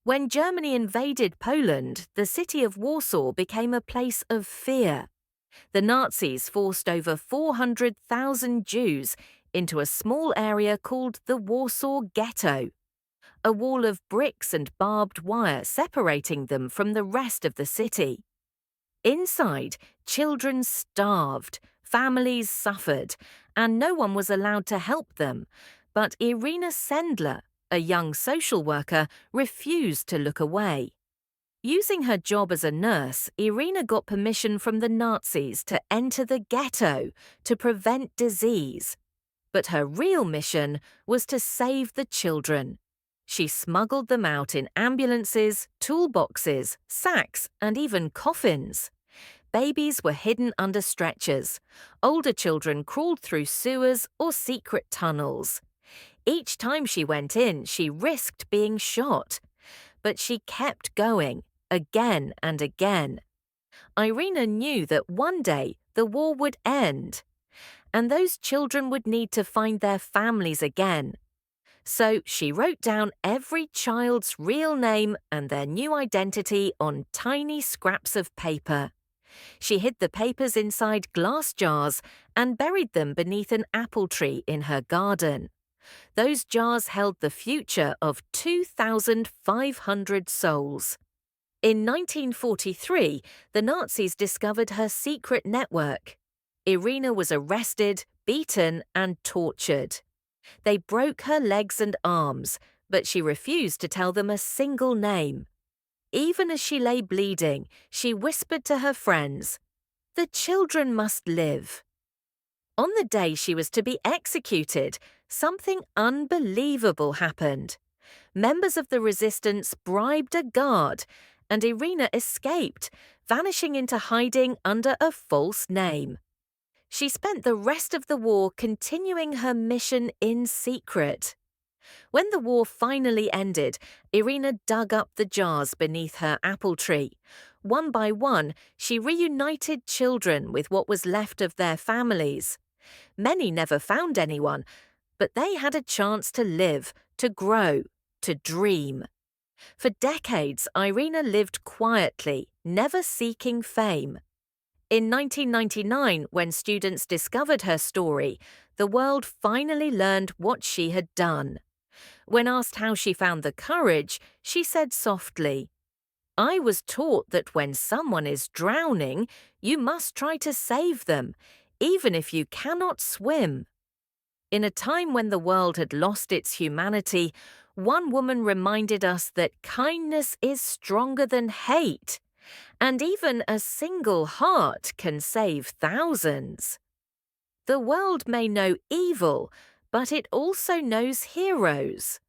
When Germany invaded Poland, the city of Warsaw became a place of fear. The Nazis forced over 400,000 Jews into a small area called the Warsaw Ghetto, a wall of bricks and barbed wire separating them from the rest of the city. Inside, children starved, families suffered, and no one was allowed to help them. But Irina Sendler, a young social worker, refused to look away. Using her job as a nurse, Irina got permission from the Nazis to enter the ghetto to prevent disease. But her real mission was to save the children. She smuggled them out in ambulances, toolboxes, sacks, and even coffins. Babies were hidden under stretchers. Older children crawled through sewers or secret tunnels. Each time she went in, she risked being shot. But she kept going, again and again. Irina knew that one day the war would end, and those children would need to find their families again. So she wrote down every child's real name and their new identity on tiny scraps of paper. She hid the papers inside glass jars and buried them beneath an apple tree in her garden. Those jars held the future of 2,500 souls. In 1943, the Nazis discovered her secret network. Irina was arrested, beaten, and tortured. They broke her legs and arms, but she refused to tell them a single name. Even as she lay bleeding, she whispered to her friends, "The children must live." On the day she was to be executed, something unbelievable happened. Members of the resistance bribed a guard, and Irina escaped, vanishing into hiding under a false name. She spent the rest of the war continuing her mission in secret. When the war finally ended, Irina dug up the jars beneath her apple tree. One by one, she reunited children with what was left of their families. Many never found anyone, but they had a chance to live, to grow, to dream. For decades, Irina lived quietly, never seeking fame. In 1999, when students discovered her story, the world finally learned what she had done. When asked how she found the courage, she said softly, "I was taught that when someone is drowning, you must try to save them, even if you cannot swim." In a time when the world had lost its humanity, one woman reminded us that kindness is stronger than hate, and even a single heart can save thousands. The world may know evil, but it also knows heroes.